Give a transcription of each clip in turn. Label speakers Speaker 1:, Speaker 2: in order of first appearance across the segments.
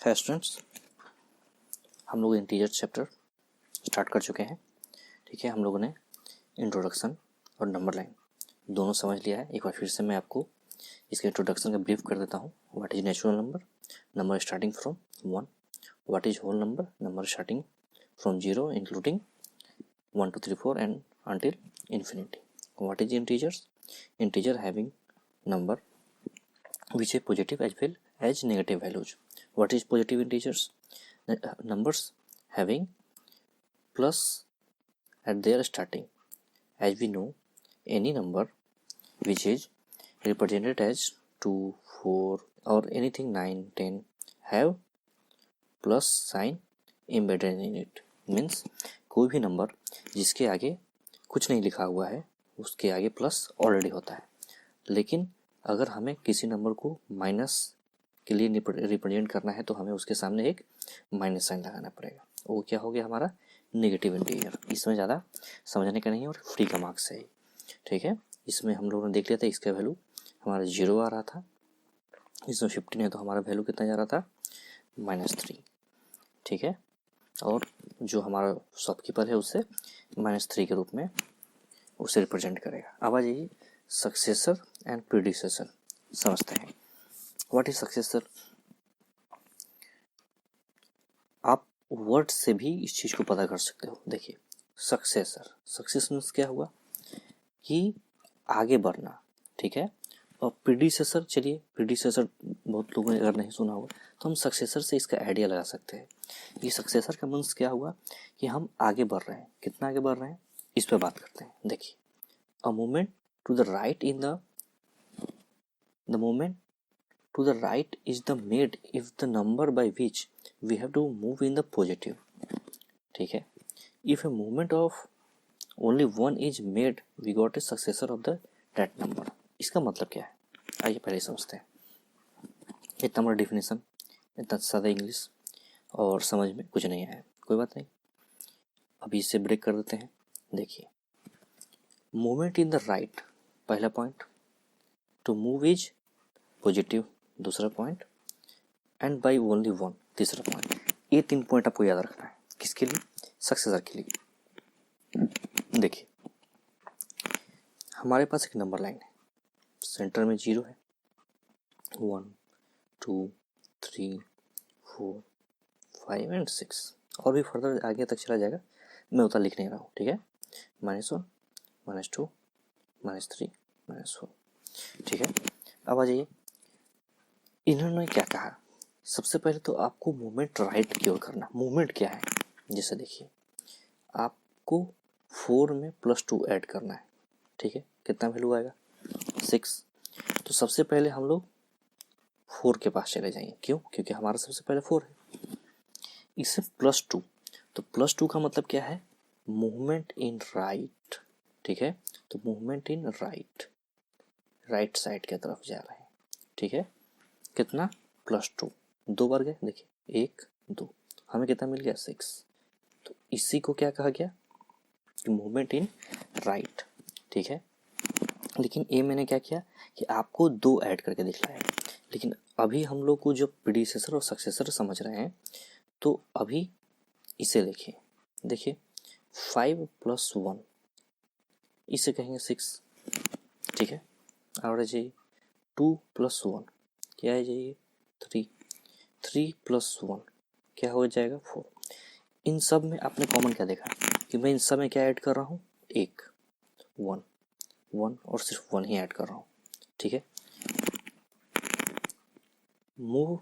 Speaker 1: है स्टूडेंट्स, हम लोग इंटीजर चैप्टर स्टार्ट कर चुके हैं। ठीक है, हम लोगों ने इंट्रोडक्शन और नंबर लाइन दोनों समझ लिया है। एक बार फिर से मैं आपको इसके इंट्रोडक्शन का ब्रीफ कर देता हूँ। What is natural number, number starting from 1। What is whole number, number starting from 0 including 1 2 3 4 and until infinity. What is integers? Integer having number which is positive as well as negative values. What is positive integers? Numbers having plus at their starting. As we know, any number which is represented as 2 4 or anything 9 10 have plus sign embedded in it. Means कोई भी number जिसके आगे कुछ नहीं लिखा हुआ है उसके आगे प्लस ऑलरेडी होता है। लेकिन अगर हमें किसी नंबर को माइनस के लिए रिप्रेजेंट करना है तो हमें उसके सामने एक माइनस साइन लगाना पड़ेगा। वो क्या हो गया हमारा नेगेटिव इंटीजर। इसमें ज़्यादा समझने का नहीं है और फ्री का मार्क्स है। ठीक है, इसमें हम लोगों ने देख लिया था इसका वैल्यू हमारा 0 आ रहा था। इसमें 15 है तो हमारा वैल्यू कितना जा रहा था -3। ठीक है, और जो हमारा शॉपकीपर है उससे -3 के रूप में उसे रिप्रेजेंट करेगा। अब आ जाइए सक्सेसर एंड प्रीडिसेसर समझते हैं। What is successor? आप वर्ड से भी इस चीज़ को पता कर सकते हो। देखिए सक्सेसर, सक्सेस मीन्स क्या हुआ कि आगे बढ़ना। ठीक है, और प्रीडिसेसर, चलिए प्रीडिसेसर बहुत लोगों ने अगर नहीं सुना होगा तो हम सक्सेसर से इसका आइडिया लगा सकते हैं। ये सक्सेसर का मीन्स क्या हुआ कि हम आगे बढ़ रहे हैं। कितना आगे बढ़ रहे हैं इस पर बात करते हैं। देखिए a movement to the right in the movement to the right is the made if the number by which we have to move in the positive. ठीक है, if a movement of only one is made we got a successor of the that number. इसका मतलब क्या है आइए पहले समझते हैं। इतना बड़ा डिफिनेशन, इतना सादा इंग्लिश और समझ में कुछ नहीं आया, कोई बात नहीं, अभी इसे ब्रेक कर देते हैं। देखिए मूवमेंट इन द राइट पहला point, to move is positive दूसरा point, and by only one तीसरा पॉइंट। ये 3 पॉइंट आपको याद रखना है। किसके लिए? सक्सेसर के लिए। देखिए हमारे पास एक नंबर लाइन है, सेंटर में 0 है, 1 2 3 4 5 एंड 6 और भी फर्दर आगे तक चला जाएगा, मैं उतना लिख नहीं रहा हूँ। ठीक है, -1 -2 -3 -4। ठीक है, अब आ जाइए इन्होंने क्या कहा। सबसे पहले तो आपको मूवमेंट राइट की ओर करना। मूवमेंट क्या है? जैसे देखिए आपको 4 में +2 ऐड करना है। ठीक है, कितना वैल्यू आएगा 6। तो सबसे पहले हम लोग 4 के पास चले जाएंगे। क्यों? क्योंकि हमारा सबसे पहले 4 है। इससे +2, तो +2 का मतलब क्या है? Movement in right. ठीक है, तो movement in right, right side की तरफ जा रहे हैं। ठीक है, कितना +2, 2 बार गए। देखिए 1 2, हमें कितना मिल गया 6। तो इसी को क्या कहा गया कि मूवमेंट इन राइट। ठीक है, लेकिन ये मैंने क्या किया कि आपको 2 ऐड करके दिखलाया। लेकिन अभी हम लोग को जो प्रीडिसेसर और सक्सेसर समझ रहे हैं तो अभी इसे देखिए। देखिए 5 + 1 इसे कहेंगे 6। ठीक है, और जाइए 2 + 1 क्या है जाइए 3 3 + 1 क्या हो जाएगा 4। इन सब में आपने कॉमन क्या देखा कि मैं इन सब में क्या ऐड कर रहा हूँ 1 1 और सिर्फ 1 ही ऐड कर रहा हूँ। ठीक है, मूव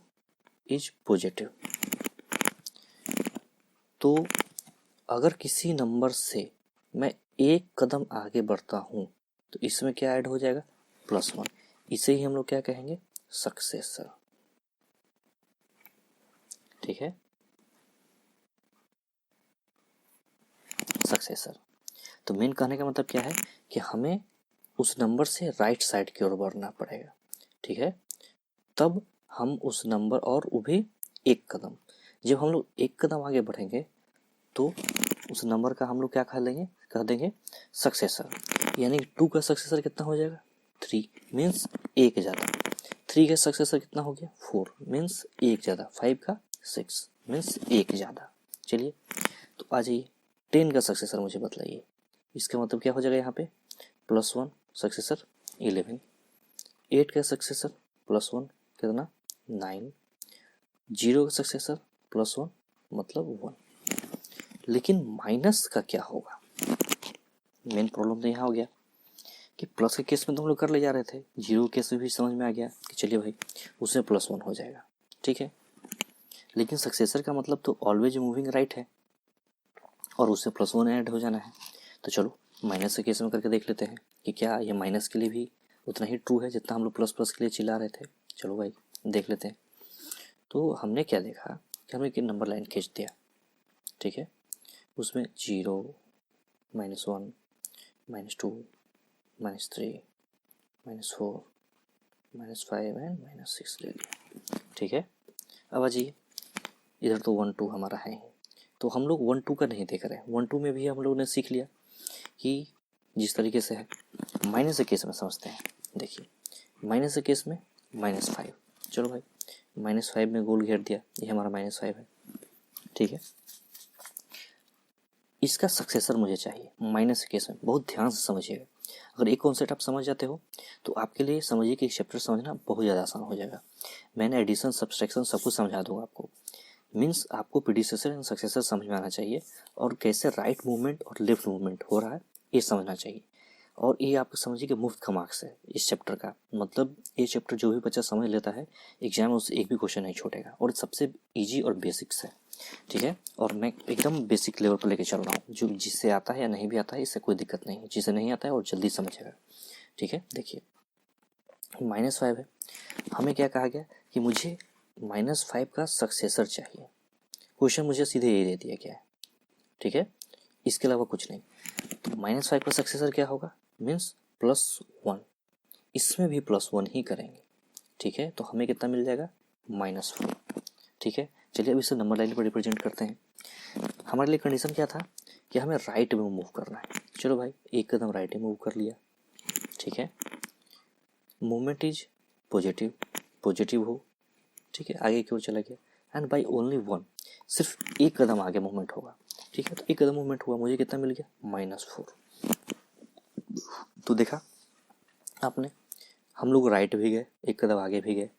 Speaker 1: इज पॉजिटिव। तो अगर किसी नंबर से मैं एक कदम आगे बढ़ता हूँ तो इसमें क्या ऐड हो जाएगा +1। इसे ही हम लोग क्या कहेंगे सक्सेसर। ठीक है, सक्सेसर। तो मेन कहने का मतलब क्या है कि हमें उस नंबर से राइट साइड की ओर बढ़ना पड़ेगा। ठीक है, तब हम उस नंबर और वो भी एक कदम, जब हम लोग एक कदम आगे बढ़ेंगे तो उस नंबर का हम लोग क्या कह देंगे सक्सेसर। यानी 2 का सक्सेसर कितना हो जाएगा 3 मीन्स 1 ज़्यादा। 3 का सक्सेसर कितना हो गया 4 मीन्स 1 ज़्यादा। 5 का 6 मीन्स एक ज़्यादा। चलिए तो आ जाइए, 10 का सक्सेसर मुझे बतलाइए। इसका मतलब क्या हो जाएगा यहाँ पे, +1 सक्सेसर 11, 8 का सक्सेसर +1 कितना 9, 0 का सक्सेसर +1 मतलब 1। लेकिन माइनस का क्या होगा, मेन प्रॉब्लम तो यहाँ हो गया कि प्लस के केस में तो हम लोग कर ले जा रहे थे, 0 केस में भी समझ में आ गया कि चलिए भाई उसमें +1 हो जाएगा, ठीक है। लेकिन सक्सेसर का मतलब तो ऑलवेज मूविंग राइट है और उससे +1 ऐड हो जाना है। तो चलो माइनस के केस में करके देख लेते हैं कि क्या ये माइनस के लिए भी उतना ही ट्रू है जितना हम लोग प्लस प्लस के लिए चिल्ला रहे थे। चलो भाई देख लेते हैं। तो हमने क्या देखा कि हमने एक नंबर लाइन खींच दिया, ठीक है। उसमें 0, -1, -2, -3, -4, -5 एंड -6 ले लिया, ठीक है। अब आ जाइए, इधर तो 1 2 हमारा है ही, तो हम लोग 1 2 का नहीं देख रहे हैं। 1 2 में भी हम लोग ने सीख लिया कि जिस तरीके से है। माइनस के केस में समझते हैं। देखिए माइनस के केस में -5, चलो भाई -5 में गोल घेर दिया, ये हमारा -5 है, ठीक है। इसका सक्सेसर मुझे चाहिए माइनस के केस में। बहुत ध्यान से समझिएगा, अगर एक कॉन्सेप्ट आप समझ जाते हो तो आपके लिए समझिए कि चैप्टर समझना बहुत ज़्यादा आसान हो जाएगा। मैंने एडिशन सब्सट्रैक्शन सब कुछ समझा दूंगा आपको। मीन्स आपको प्रीडिसेसर एंड सक्सेसर समझ में आना चाहिए और कैसे राइट मूवमेंट और लेफ्ट मूवमेंट हो रहा है ये समझना चाहिए। और ये आप समझिए कि मुफ्त का मार्क्स है इस चैप्टर का। मतलब ये चैप्टर जो भी बच्चा समझ लेता है एग्जाम में उससे एक भी क्वेश्चन नहीं छूटेगा और सबसे इजी और बेसिक्स है, ठीक है। और मैं एकदम बेसिक लेवल पर लेके चल रहा हूँ, जो जिससे आता है या नहीं भी आता है इससे कोई दिक्कत नहीं है, जिसे नहीं आता है और जल्दी समझेगा, ठीक है। देखिए -5 है, हमें क्या कहा गया कि मुझे -5 का सक्सेसर चाहिए। क्वेश्चन मुझे सीधे ये दे दिया गया है, ठीक है, इसके अलावा कुछ नहीं। तो -5 का सक्सेसर क्या होगा, मीन्स +1, इसमें भी +1 ही करेंगे, ठीक है। तो हमें कितना मिल जाएगा -4, ठीक है। चलिए अब इसे नंबर लाइन पर रिप्रेजेंट करते हैं। हमारे लिए कंडीशन क्या था कि हमें राइट में मूव करना है। चलो भाई एक कदम राइट में मूव कर लिया, ठीक है। मूवमेंट इज पॉजिटिव, पॉजिटिव हो, ठीक है, आगे की ओर चला गया एंड बाई ओनली 1, सिर्फ एक कदम आगे मूवमेंट होगा, ठीक है। तो एक कदम मूवमेंट हुआ, मुझे कितना मिल गया -4। तो देखा आपने, हम लोग राइट भी गए, एक कदम आगे भी गए,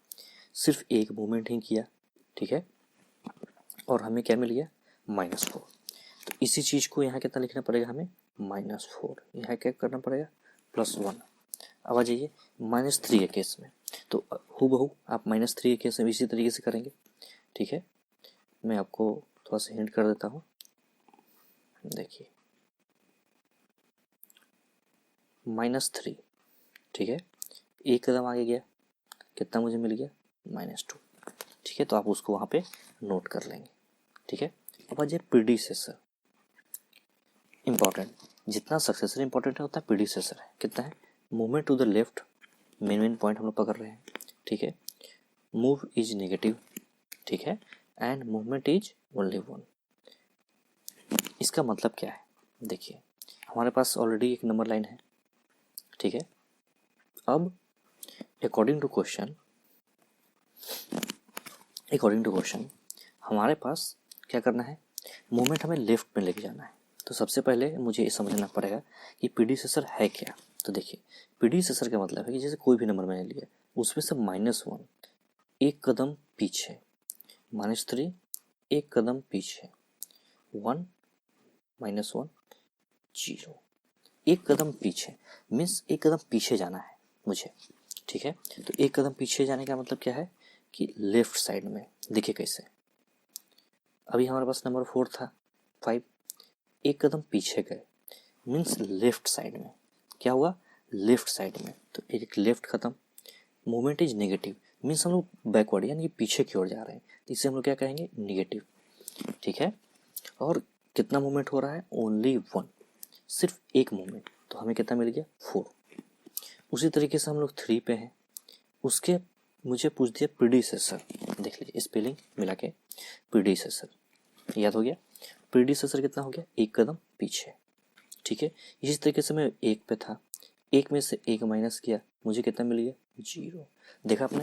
Speaker 1: सिर्फ एक मूवमेंट ही किया, ठीक है, और हमें क्या मिल गया -4। तो इसी चीज़ को यहाँ कितना लिखना पड़ेगा हमें -4, यहाँ क्या करना पड़ेगा +1। अब आ जाइए -3 के केस में, तो हूबहू आप -3 के केस में इसी तरीके से करेंगे, ठीक है। मैं आपको थोड़ा सा हिंट कर देता हूँ। देखिए -3, ठीक है, एक कदम आगे गया, कितना मुझे मिल गया -2, ठीक है। तो आप उसको वहाँ पे नोट कर लेंगे, ठीक है। अब आ जाइए प्रीडिसेसर, इंपॉर्टेंट, जितना सक्सेसर इंपॉर्टेंट है उतना प्रीडिसेसर है। कितना है, movement to the left, main point हम लोग पकड़ रहे हैं, ठीक है। मूव इज नेगेटिव, ठीक है, एंड मूवमेंट इज ओनली 1। इसका मतलब क्या है, देखिए हमारे पास ऑलरेडी एक नंबर लाइन है, ठीक है। अब अकॉर्डिंग टू क्वेश्चन हमारे पास क्या करना है, मूवमेंट हमें लेफ्ट में लेके जाना है। तो सबसे पहले मुझे ये समझना पड़ेगा कि प्रीडिसेसर है क्या। तो देखिए प्रीडिसेसर का मतलब है कि जैसे कोई भी नंबर मैंने लिया उसमें से -1 एक कदम पीछे, -3 एक कदम पीछे, 1 -1 0, एक कदम पीछे, मीन्स एक कदम पीछे जाना है मुझे, ठीक है। तो एक कदम पीछे जाने का मतलब क्या है कि लेफ्ट साइड में। देखिए कैसे, अभी हमारे पास नंबर 4 था 5, एक कदम पीछे गए मीन्स लेफ्ट साइड में, क्या हुआ लेफ्ट साइड में। तो एक left Kadam, movement is negative means हम लोग बैकवर्ड यानी कि पीछे की ओर जा रहे हैं, तो इसे हम लोग क्या कहेंगे नेगेटिव, ठीक है। और कितना मूवमेंट हो रहा है ओनली 1, सिर्फ एक मूवमेंट, तो हमें कितना मिल गया 4। उसी तरीके से हम लोग 3 पे हैं, उसके मुझे पूछ दिया प्रीडिसेसर, देख लीजिए स्पेलिंग मिला के प्रीडिसेसर, याद हो गया। प्रीडिसेसर कितना हो गया एक कदम पीछे, ठीक है। इसी तरीके से मैं 1 पे था, 1 में से 1 माइनस किया, मुझे कितना मिल गया 0। देखा आपने,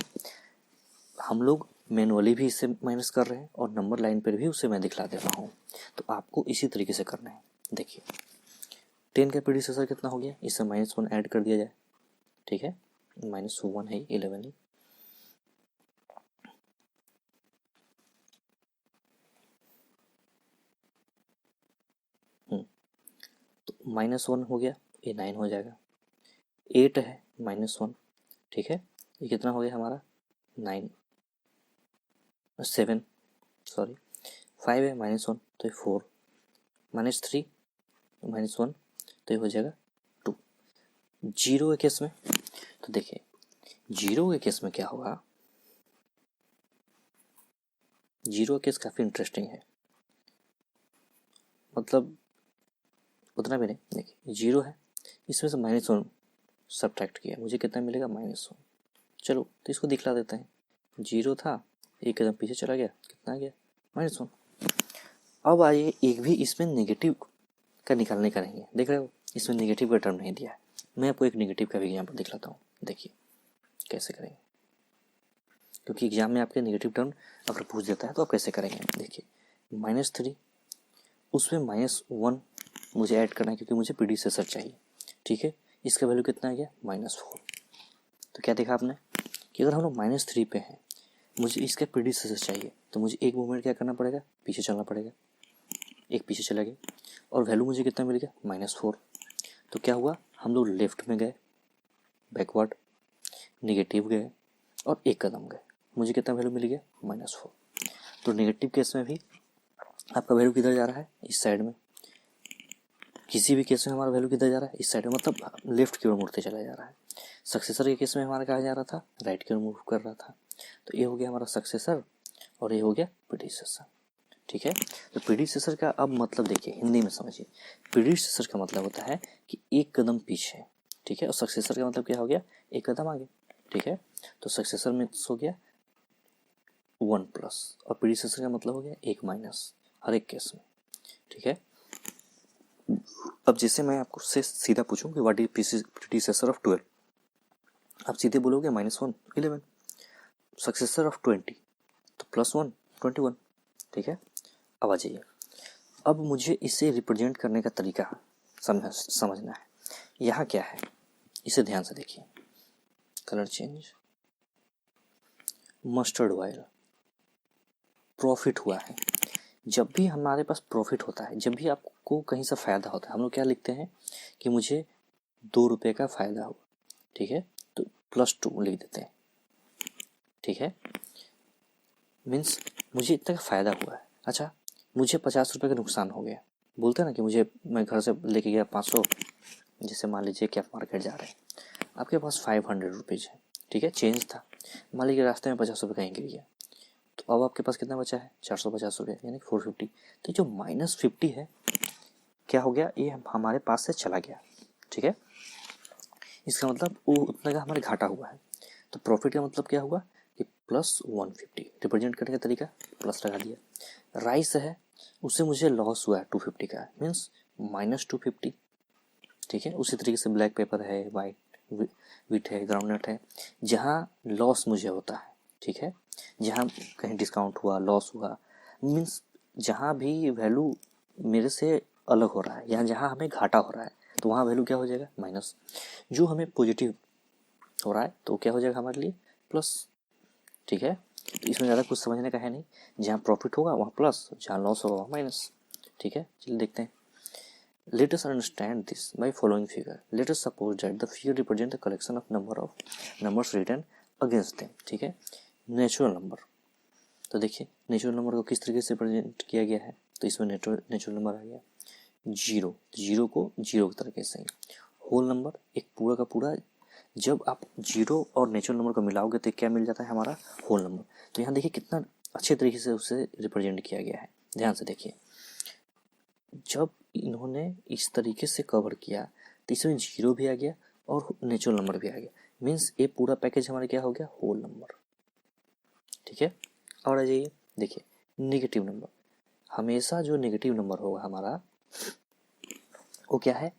Speaker 1: हम लोग मैनुअली भी इससे माइनस कर रहे हैं और नंबर लाइन पर भी उसे मैं दिखला दे रहा हूँ। तो आपको इसी तरीके से करना है। देखिए 10 का प्रीडिसेसर कितना हो गया, इससे -1 ऐड कर दिया जाए, ठीक है, -1 है 11 ही। तो -1 हो गया, ये 9 हो जाएगा। 8 है -1, ठीक है, ये कितना हो गया हमारा 9, 7 सॉरी। 5 है -1 तो ये 4, -3 -1 तो ये हो जाएगा 2। 0 के केस में तो देखिए 0 के केस में क्या होगा, 0 केस काफ़ी इंटरेस्टिंग है, मतलब उतना भी नहीं। देखिए 0 है, इसमें से -1 सब्ट्रैक्ट किया, मुझे कितना मिलेगा -1। चलो तो इसको दिखला देते हैं। 0 था, एक कदम पीछे चला गया, कितना आ गया -1। अब आइए एक भी इसमें नेगेटिव का निकालने का नहीं है, देख रहे हो इसमें नेगेटिव का टर्म नहीं दिया है। मैं आपको एक नेगेटिव का भी यहाँ पर दिखलाता हूँ, देखिए कैसे करेंगे, क्योंकि एग्जाम में आपके नेगेटिव टर्म अगर पूछ देता है तो आप कैसे करेंगे। देखिए -3, उसमें -1 मुझे ऐड करना है क्योंकि मुझे प्रीडिसेसर चाहिए, ठीक है, इसका वैल्यू कितना आ गया -4। तो क्या देखा आपने कि अगर हम लोग -3 पे हैं, मुझे इसका प्रीडिसेसर चाहिए, तो मुझे एक मूवमेंट क्या करना पड़ेगा, पीछे चलना पड़ेगा। एक पीछे चला गया और वैल्यू मुझे कितना मिल गया -4। तो क्या हुआ, हम लोग लेफ्ट में गए, बैकवर्ड, निगेटिव गए और एक कदम गए, मुझे कितना वैल्यू मिल गया -4। तो नेगेटिव केस में भी आपका वैल्यू किधर जा रहा है, इस साइड में। किसी भी केस में हमारा वैल्यू किधर जा रहा है, इस साइड में, मतलब लेफ्ट की ओर मुड़ते चला जा रहा है। सक्सेसर के केस में हमारा कहा जा रहा था, राइट की ओर मूव कर रहा था। तो ये हो गया हमारा सक्सेसर और ये हो गया प्रीडिसेसर, ठीक है। तो प्रीडिसेसर का अब मतलब देखिए हिंदी में समझिए, प्रीडिसेसर का मतलब होता है कि एक कदम पीछे, ठीक है, और सक्सेसर का मतलब क्या हो गया, एक कदम आगे, ठीक है। तो सक्सेसर में हो गया 1+ और प्रीडिसेसर का मतलब हो गया 1- हर एक केस में, ठीक है। अब जैसे मैं आपको से सीधा पूछूं कि व्हाट इज प्रीडिसेसर ऑफ 12, आप सीधे बोलोगे -1 11, सक्सेसर ऑफ 20 तो +1 21, ठीक है। अब आ जाइए, अब मुझे इसे रिप्रेजेंट करने का तरीका समझना है। यहाँ क्या है, इसे ध्यान से देखिए, colour change, mustard oil, profit हुआ है। जब भी हमारे पास प्रॉफिट होता है, जब भी आपको कहीं से फ़ायदा होता है, हम लोग क्या लिखते हैं कि मुझे 2 रुपये का फ़ायदा हुआ, ठीक है, तो +2 लिख देते हैं, ठीक है, मीन्स मुझे इतना का फ़ायदा हुआ है। अच्छा, मुझे 50 रुपये का नुकसान हो गया, बोलते हैं ना कि मुझे, मैं घर से लेके गया 500, जैसे मान लीजिए कि आप मार्केट जा रहे हैं, आपके पास 500 रुपीज़ है, ठीक है, चेंज था, मान लीजिए रास्ते में 50 रुपये कहीं गिर गया, तो अब आपके पास कितना बचा है 450 रुपये, यानी 450। तो जो -50 है क्या हो गया, ये हमारे पास से चला गया, ठीक है। इसका मतलब वो उतना का हमारे घाटा हुआ है। तो प्रॉफिट का मतलब क्या हुआ कि +150, रिप्रेजेंट करने का तरीका प्लस लगा दिया। राइस है, उससे मुझे लॉस हुआ है 250 का, मीन्स -250, ठीक है। उसी तरीके से ब्लैक पेपर है, वाइट वीट है, ग्राउंडनट है, जहाँ लॉस मुझे होता है, ठीक है, जहाँ कहीं डिस्काउंट हुआ, लॉस हुआ, मीन्स जहाँ भी वैल्यू मेरे से अलग हो रहा है, या जहाँ हमें घाटा हो रहा है, तो वहाँ वैल्यू क्या हो जाएगा माइनस। जो हमें पॉजिटिव हो रहा है तो क्या हो जाएगा हमारे लिए प्लस, ठीक है। तो इसमें ज़्यादा कुछ समझने का है नहीं, जहाँ प्रॉफिट होगा वहाँ प्लस, जहाँ लॉस होगा वहाँ माइनस, ठीक है। चलिए देखते हैं। Let us understand this by following figure. Let us suppose that the figure represents the collection of number of numbers written against them, ठीक है, नेचुरल नंबर। तो देखिए नेचुरल नंबर को किस तरीके से प्रेजेंट किया गया है, तो इसमें नेचुरल नंबर आ गया 0, 0 को 0 की तरीके से, होल नंबर एक पूरा का पूरा, जब आप 0 और नेचुरल नंबर को मिलाओगे तो क्या मिल जाता है हमारा होल नंबर। तो यहाँ देखिए कितना अच्छे तरीके से उसे रिप्रेजेंट किया गया है, ध्यान से देखिए। जब इन्होंने इस तरीके से कवर किया तो इसमें 0 भी आ गया और नेचुरल नंबर भी आ गया, मीन्स ये पूरा पैकेज हमारा क्या हो गया होल नंबर, ठीक है। और आ जाइए देखिए नेगेटिव नंबर, हमेशा जो नेगेटिव नंबर होगा हमारा वो क्या है,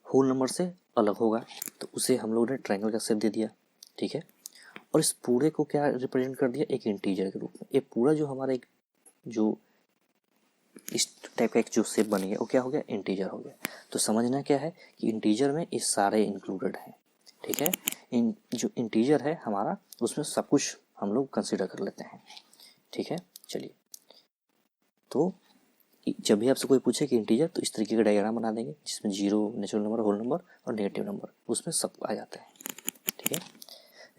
Speaker 1: होल नंबर से अलग होगा, तो उसे हम लोगों ने ट्रायंगल का शेप दे दिया, ठीक है। और इस पूरे को क्या रिप्रेजेंट कर दिया, एक इंटीजर के रूप में। ये पूरा जो हमारा एक जो इस टाइप का एक जो शेप बन गया वो क्या हो गया, इंटीजर हो गया। तो समझना क्या है कि इंटीजर में ये सारे इंक्लूडेड हैं, ठीक है। इन जो इंटीजर है हमारा उसमें सब कुछ हम लोग कंसिडर कर लेते हैं, ठीक है। चलिए, तो जब भी आपसे कोई पूछे कि इंटीजर, तो इस तरीके का डायग्राम बना देंगे जिसमें zero, natural number, whole number और नेगेटिव नंबर उसमें सब आ जाते हैं, ठीक है।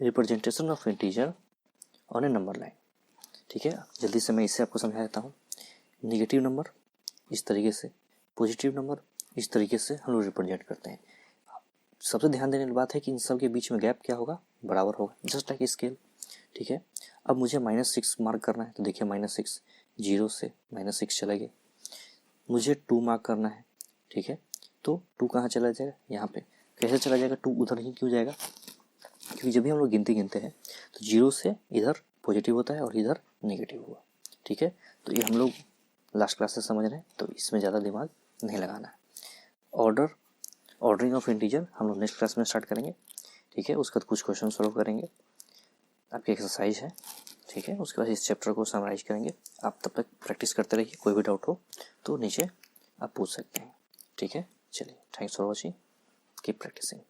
Speaker 1: Representation of integer on a number line, ठीक है। जल्दी से मैं इससे आपको समझा देता हूँ। नेगेटिव नंबर इस तरीके से, पॉजिटिव नंबर इस तरीके से हम लोग रिप्रेजेंट करते हैं। सबसे ध्यान देने की बात है कि इन सब के बीच में गैप क्या होगा, बराबर होगा, जस्ट लाइक स्केल, ठीक है। अब मुझे -6 मार्क करना है, तो देखिए -6 जीरो से -6 चला गया। मुझे 2 मार्क करना है, ठीक है, तो 2 कहाँ चला जाएगा, यहाँ पे। कैसे चला जाएगा, 2 उधर ही क्यों जाएगा, क्योंकि जब भी हम लोग गिनती गिनते हैं तो जीरो से इधर पॉजिटिव होता है और इधर नेगेटिव हुआ, ठीक है। तो ये हम लोग लास्ट क्लास से समझ रहे हैं, तो इसमें ज़्यादा दिमाग नहीं लगाना है। ऑर्डरिंग ऑफ इंटीजर हम लोग नेक्स्ट क्लास में स्टार्ट करेंगे, ठीक है। उसके बाद कुछ क्वेश्चन सॉल्व करेंगे, आपकी एक्सरसाइज है, ठीक है। उसके बाद इस चैप्टर को समराइज करेंगे। आप तब तक प्रैक्टिस करते रहिए, कोई भी डाउट हो तो नीचे आप पूछ सकते हैं, ठीक है। चलिए, thanks for watching, keep practising.